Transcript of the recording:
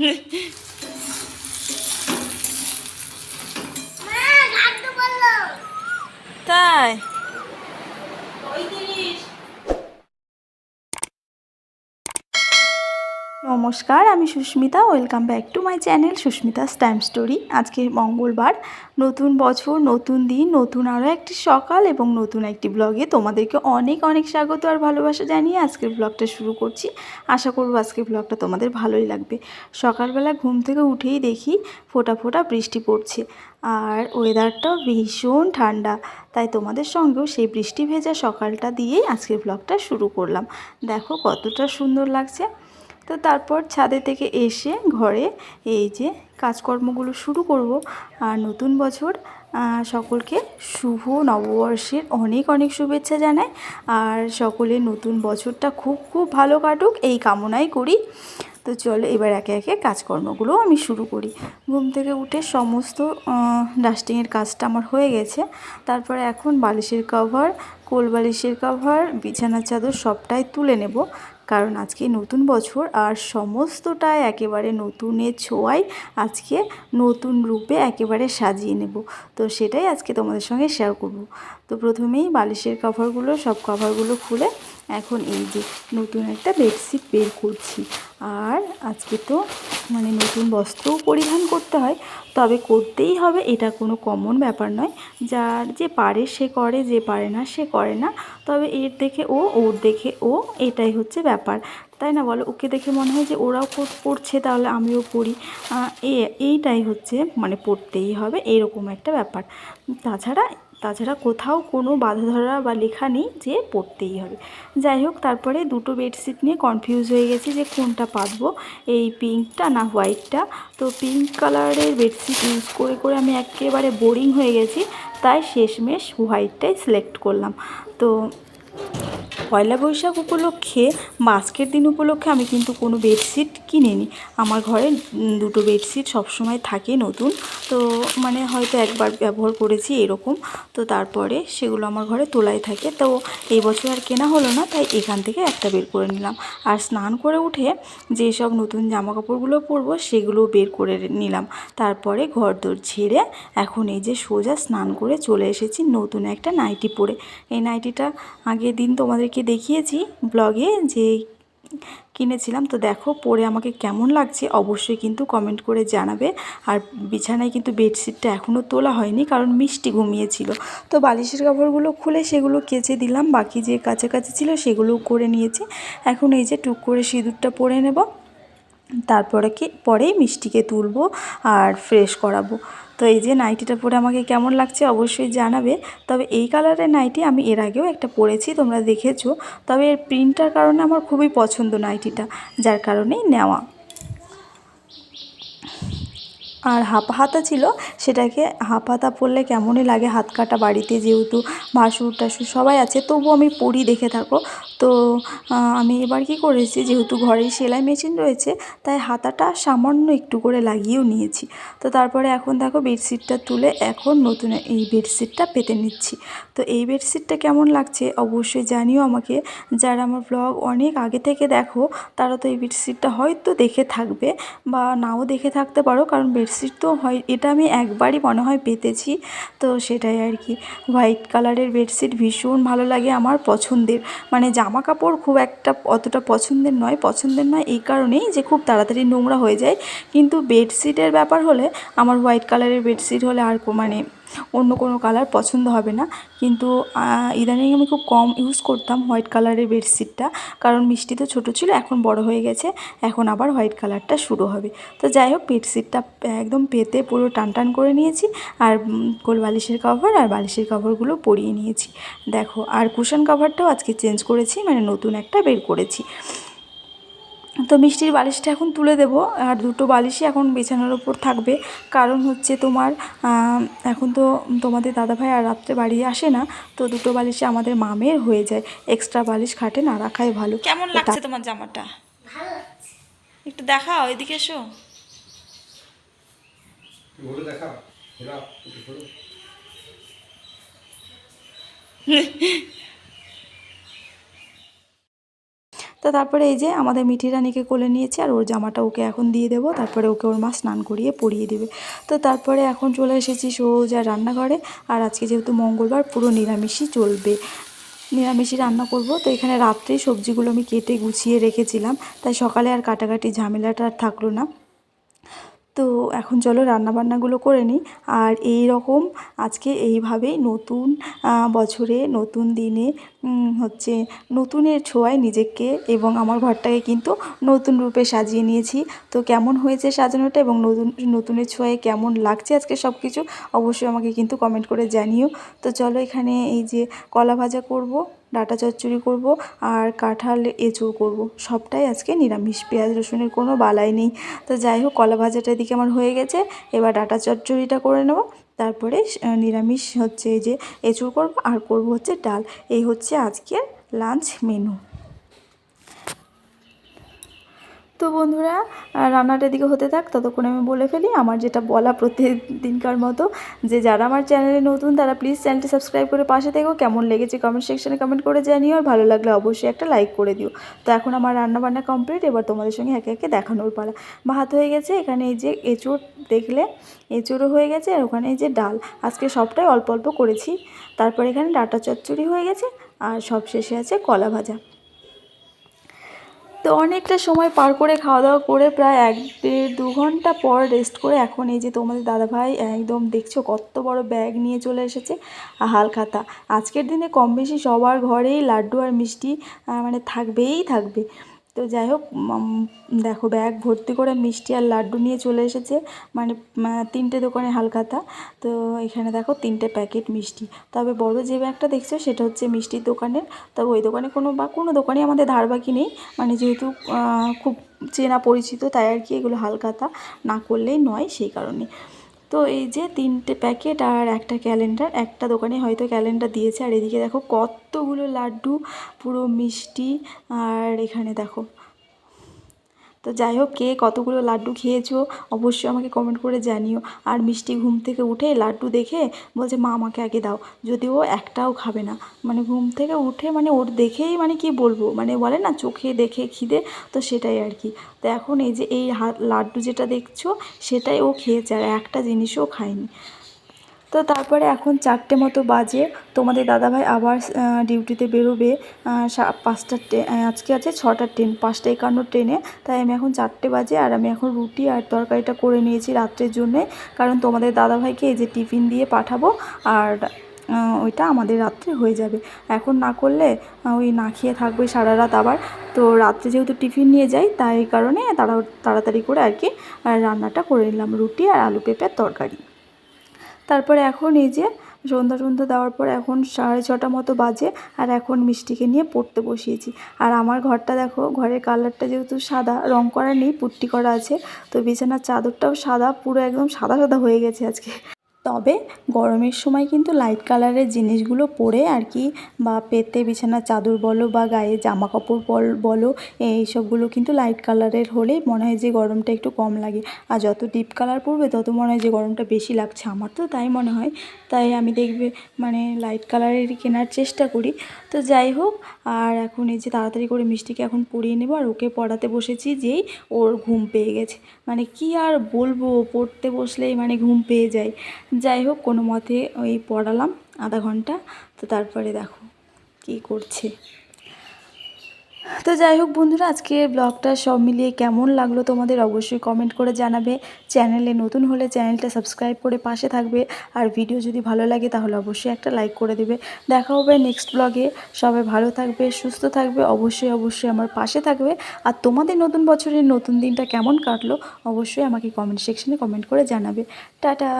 তাই নমস্কার, আমি Susmita. Welcome back to my channel Susmita time story. আজকে মঙ্গলবার, নতুন বছর, নতুন দিন, নতুন আরও একটি সকাল এবং নতুন একটি ব্লগে তোমাদেরকে অনেক অনেক স্বাগত আর ভালোবাসা জানিয়ে আজকের ব্লগটা শুরু করছি। আশা করব আজকের ব্লগটা তোমাদের ভালোই লাগবে। সকালবেলা ঘুম থেকে উঠেই দেখি ফোঁটা ফোঁটা বৃষ্টি পড়ছে আর ওয়েদারটাও ভীষণ ঠান্ডা, তাই তোমাদের সঙ্গেও সেই বৃষ্টি ভেজা সকালটা দিয়েই আজকের ব্লগটা শুরু করলাম। দেখো কতটা সুন্দর লাগছে। তো তারপর ছাদে থেকে এসে ঘরে এই যে কাজকর্মগুলো শুরু করব। আর নতুন বছর সকলকে শুভ নববর্ষের অনেক অনেক শুভেচ্ছা জানাই। আর সকলের নতুন বছরটা খুব খুব ভালো কাটুক এই কামনাই করি। তো চলো এবার একে একে কাজকর্মগুলো আমি শুরু করি। ঘুম থেকে উঠে সমস্ত ডাস্টিংয়ের কাজটা আমার হয়ে গেছে। তারপরে এখন বালিশের কভার, কোল বালিশের কভার, বিছানার চাদর সবটাই তুলে নেব, কারণ আজকে নতুন বছর আর সমস্তটাই একেবারে নতুনের ছোঁয়ায় আজকে নতুন রূপে একেবারে সাজিয়ে নেব। তো সেটাই আজকে তোমাদের সঙ্গে শেয়ার করব। তো প্রথমেই বালিশের কভারগুলো, সব কভারগুলো খুলে এখন এই যে নতুন একটা বেডশিট বের করছি। আর আজকে তো মানে নতুন বস্ত্রও পরিধান করতে হয়, তবে করতেই হবে, এটা কোনো কমন ব্যাপার নয়। যার যে পারে সে করে, যে পারে না সে করে না। তবে এর দেখে ও, ওর দেখে ও, এটাই হচ্ছে ব্যাপার, তাই না বলো? ওকে দেখে মনে হয় যে ওরাও পড়ছে, তাহলে আমিও পড়ি। এইটাই হচ্ছে মানে পড়তেই হবে এরকম একটা ব্যাপার। তাছাড়া তাছাড়া কোথাও কোনো বাধা ধরা বা লেখা নেই যে পড়তেই হবে। যাই হোক, তারপরে দুটো বেডশিট নিয়ে কনফিউজ হয়ে গেছি যে কোনটা পাতবো, এই পিঙ্কটা না হোয়াইটটা। তো পিঙ্ক কালারের বেডশিট ইউজ করে করে আমি একেবারে বোরিং হয়ে গেছি, তাই শেষমেশ হোয়াইটটাই সিলেক্ট করলাম। তো পয়লা বৈশাখ উপলক্ষে বা আজকের দিন উপলক্ষে আমি কিন্তু কোনো বেডশিট কিনিনি। আমার ঘরে দুটো বেডশিট সবসময় থাকে নতুন, তো মানে হয়তো একবার ব্যবহার করেছি এরকম। তো তারপরে সেগুলো আমার ঘরে তোলাই থাকে। তো এই বছর আর কেনা হলো না, তাই এখান থেকে একটা বের করে নিলাম। আর স্নান করে উঠে যেসব নতুন জামা কাপড়গুলো পরবো সেগুলো বের করে নিলাম। তারপরে ঘরদোর ঝেড়ে এখন এই যে সোজা স্নান করে চলে এসেছি নতুন একটা নাইটি পরে। এই নাইটিটা আগের দিন তোমাদেরকে দেখিয়েছি ব্লগে যে কিনেছিলাম। তো দেখো পরে আমাকে কেমন লাগছে অবশ্যই কিন্তু কমেন্ট করে জানাবে। আর বিছানায় কিন্তু বেডশিটটা এখনও তোলা হয়নি, কারণ মিষ্টি ঘুমিয়েছিল। তো বালিশের কাপড়গুলো খুলে সেগুলো কেচে দিলাম, বাকি যে কাছাকাছি ছিল সেগুলোও করে নিয়েছি। এখন এই যে টুক করে সিঁদুরটা পরে নেব, তারপরে পরেই মিষ্টিকে তুলবো আর ফ্রেশ করাবো। তো এই যে নাইটিটা পরে আমাকে কেমন লাগছে অবশ্যই জানাবে। তবে এই কালারের নাইটি আমি এর আগেও একটা পরেছি, তোমরা দেখেছো। তবে এর প্রিন্টটার কারণে আমার খুবই পছন্দ নাইটিটা, যার কারণেই নেওয়া। আর হাফ হাতা ছিল, সেটাকে হাফ হাতা পরলে কেমনই লাগে, হাত কাটা বাড়িতে যেহেতু ভাসুর টাসুর সবাই আছে, তবু আমি পরি, দেখে থাকো। তো আমি এবার কি করেছি, যেহেতু ঘরেই সেলাই মেশিন রয়েছে, তাই হাতাটা সামান্য একটু করে লাগিয়েও নিয়েছি। তো তারপরে এখন দেখো বেডশিটটা তুলে এখন নতুন এই বেডশিটটা পেতে নিচ্ছি। তো এই বেডশিটটা কেমন লাগছে অবশ্যই জানিও আমাকে। যারা আমার ব্লগ অনেক আগে থেকে দেখো তারা তো এই বেডশিটটা হয়তো দেখে থাকবে বা নাও দেখে থাকতে পারো, কারণ বেডশিট তো হয়, এটা আমি একবারই মনে হয় পেতেছি। তো সেটাই আর কি। হোয়াইট কালারের বেডশিট ভীষণ ভালো লাগে আমার, পছন্দের। মানে জামা কাপড় খুব একটা অতটা পছন্দের নয় এই কারণেই যে খুব তাড়াতাড়ি নোংরা হয়ে যায়। কিন্তু বেডশিটের ব্যাপার হলে আমার হোয়াইট কালারের বেডশিট হলে আর মানে অন্য কোনো কালার পছন্দ হবে না। কিন্তু ইদানিং আমি খুব কম ইউজ করতাম হোয়াইট কালারের বেডশিটটা, কারণ মিষ্টি তো ছোটো ছিল, এখন বড় হয়ে গেছে, এখন আবার হোয়াইট কালারটা শুরু হবে। তো যাই হোক, বেডশিটটা একদম পেতে পুরো টান টান করে নিয়েছি। আর কোল বালিশের কভার আর বালিশের কভারগুলো পরিয়ে নিয়েছি দেখো। আর কুশন কভারটাও আজকে চেঞ্জ করেছি, মানে নতুন একটা বের করেছি। তো মিষ্টির বালিশটা এখন তুলে দেব, আর দুটো বালিশই এখন বিছানার ওপর থাকবে। কারণ হচ্ছে তোমার এখন তো তোমাদের দাদাভাই আর রাত্রে বাড়ি আসে না, তো দুটো বালিশে আমাদের মামের হয়ে যায়, এক্সট্রা বালিশ খাটে না রাখাই ভালো। কেমন লাগছে তোমার জামাটা? একটু দেখাও, এদিকে এসো। তো তারপরে এই যে আমাদের মিঠি রানীকে কোলে নিয়েছে, আর ওর জামাটা ওকে এখন দিয়ে দেবো, তারপরে ওকে ওর মা স্নান করিয়ে পরিয়ে দেবে। তো তারপরে এখন চলে এসেছি সোজা রান্নাঘরে। আর আজকে যেহেতু মঙ্গলবার, পুরো নিরামিষই চলবে, নিরামিষই রান্না করব। তো এখানে রাত্রেই সবজিগুলো আমি কেটে গুছিয়ে রেখেছিলাম, তাই সকালে আর কাটাকাটি ঝামেলাটা আর থাকলো না। তো এখন চলো রান্নাবান্নাগুলো করে নিই। আর এই রকম আজকে এইভাবেই নতুন বছরে, নতুন দিনে হচ্ছে নতুনের ছোঁয়ায় নিজেকে এবং আমার ঘরটাকে কিন্তু নতুন রূপে সাজিয়ে নিয়েছি। তো কেমন হয়েছে সাজানোটা এবং নতুনের ছোঁয়ায় কেমন লাগছে আজকে সব কিছু, অবশ্যই আমাকে কিন্তু কমেন্ট করে জানিও। তো চলো এখানে এই যে কলা ভাজা করব, ডাঁটা চচ্চড়ি করব, আর কাঁঠাল এঁচোড় করব। সবটাই আজকে নিরামিষ, পেঁয়াজ রসুনের কোনো বালাই নেই। তো যাই হোক, কলা ভাজাটা এদিকে আমার হয়ে গেছে, এবার ডাঁটা চচ্চড়িটা করে নেব। তারপরে নিরামিষ হচ্ছে এই যে এঁচোড় করব, আর করব হচ্ছে ডাল। এই হচ্ছে আজকের লাঞ্চ মেনু। তো বন্ধুরা, রান্নাটা এদিকে হতে থাক, ততক্ষণ আমি বলে ফেলি আমার যেটা বলা প্রতিদিনকার মতো, যে যারা আমার চ্যানেলে নতুন তারা প্লিজ চ্যানেলটি সাবস্ক্রাইব করে পাশে থেকো। কেমন লেগেছে কমেন্ট সেকশনে কমেন্ট করে জানিও, আর ভালো লাগলে অবশ্যই একটা লাইক করে দিও। তো এখন আমার রান্নাবান্না কমপ্লিট, এবার তোমাদের সঙ্গে একে একে দেখানোর পালা। ভাত হয়ে গেছে, এখানে এই যে এঁচোড় দেখলে, এঁচোড়ও হয়ে গেছে, আর ওখানে এই যে ডাল, আজকে সবটাই অল্প অল্প করেছি। তারপর এখানে ডাঁটা চচ্চড়ি হয়ে গেছে, আর সব শেষে আছে কলা ভাজা। তো অনেকটা সময় পার করে খাওয়া দাওয়া করে প্রায় 1-1.5-2 ঘন্টা পর রেস্ট করে এখন এই যে তোমাদের দাদাভাই একদম দেখছো কত বড় ব্যাগ নিয়ে চলে এসেছে হালখাতা। আজকের দিনে কম বেশি সবার ঘরেই লাড্ডু আর মিষ্টি মানে থাকবেই থাকবে। তো যাই হোক, দেখো ব্যাগ ভর্তি করে মিষ্টি আর লাড্ডু নিয়ে চলে এসেছে, মানে 3টে দোকানে হালখাতা। তো এখানে দেখো 3টে প্যাকেট মিষ্টি। তবে বড় যে ব্যাগটা দেখছো সেটা হচ্ছে মিষ্টির দোকানের। তবে ওই দোকানে কোনো দোকানে আমাদের ধার বাকি নেই, মানে যেহেতু খুব চেনা পরিচিত, তাই আর কি এগুলো হালখাতা না করলেই নয়, সেই কারণে। তো এই যে 3টে প্যাকেট আর একটা ক্যালেন্ডার, একটা দোকানে হয়তো ক্যালেন্ডার দিয়েছে। আর এদিকে দেখো কতগুলো লাড্ডু, পুরো মিষ্টি, আর এখানে দেখো। তো যাই হোক, কে কতগুলো লাড্ডু খেয়েছো অবশ্যই আমাকে কমেন্ট করে জানিও। আর মিষ্টি ঘুম থেকে উঠে লাড্ডু দেখে বলছে মা আমাকে আগে দাও, যদিও একটাও খাবে না। মানে ঘুম থেকে উঠে মানে ওর দেখেই মানে কি বলবো, মানে বলে না চোখে দেখে খিদে, তো সেটাই আর কি। তো এখন এই যে এই লাড্ডু যেটা দেখছো সেটাই ও খেয়েছে, আর একটা জিনিসও খায়নি। তো তারপরে এখন 4টে মতো বাজে, তোমাদের দাদাভাই আবার ডিউটিতে বেরোবে 5টার আজকে আছে 6টার ট্রেন, 5:51 ট্রেনে। তাই আমি এখন 4টে বাজে, আর আমি এখন রুটি আর তরকারিটা করে নিয়েছি রাত্রের জন্যে, কারণ তোমাদের দাদাভাইকে এই যে টিফিন দিয়ে পাঠাবো, আর ওইটা আমাদের রাত্রে হয়ে যাবে। এখন না করলে ওই না খেয়ে থাকবে সারা রাত আবার। তো রাত্রে যেহেতু টিফিন নিয়ে যাই, তাই কারণে তাড়াতাড়ি করে আর কি রান্নাটা করে নিলাম, রুটি আর আলু পেঁপের তরকারি। তারপরে এখন এই যে সন্ধ্যা দেওয়ার পর এখন 6:30 মতো বাজে, আর এখন মিষ্টিকে নিয়ে পড়তে বসিয়েছি। আর আমার ঘরটা দেখো, ঘরের কালারটা যেহেতু সাদা, রং করা নেই, পুট্টি করা আছে। তো বিছানার চাদরটাও সাদা, পুরো একদম সাদা সাদা হয়ে গেছে আজকে। তবে গরমের সময় কিন্তু লাইট কালারের জিনিসগুলো পরে আর কি, বা পেতে বিছানার চাদর বলো বা গায়ে জামা কাপড় বলো, এইসবগুলো কিন্তু লাইট কালারের হলেই মনে হয় যে গরমটা একটু কম লাগে। আর যত ডিপ কালার পরবে তত মনে হয় যে গরমটা বেশি লাগছে, আমার তো তাই মনে হয়। তাই আমি দেখবে মানে লাইট কালারেরই কেনার চেষ্টা করি। তো যাই হোক, আর এখন এই যে তাড়াতাড়ি করে মিষ্টিকে এখন পড়িয়ে নেবো, আর ওকে পড়াতে বসেছি যেই ওর ঘুম পেয়ে গেছে। মানে কি আর বলবো, পড়তে বসলেই মানে ঘুম পেয়ে যায়। যাই হোক, কোনো মতে ওই পড়ালাম আধা ঘন্টা। তো তারপরে দেখো কী করছে। তো যাই হোক বন্ধুরা, আজকে ব্লগটা সব মিলিয়ে কেমন লাগলো তোমাদের অবশ্যই কমেন্ট করে জানাবে। চ্যানেলে নতুন হলে চ্যানেলটা সাবস্ক্রাইব করে পাশে থাকবে, আর ভিডিও যদি ভালো লাগে তাহলে অবশ্যই একটা লাইক করে দেবে। দেখা হবে নেক্সট ব্লগে। সবাই ভালো থাকবে, সুস্থ থাকবে, অবশ্যই আমার পাশে থাকবে। আর তোমাদের নতুন বছরের নতুন দিনটা কেমন কাটলো অবশ্যই আমাকে কমেন্ট সেকশনে কমেন্ট করে জানাবে। টাটা।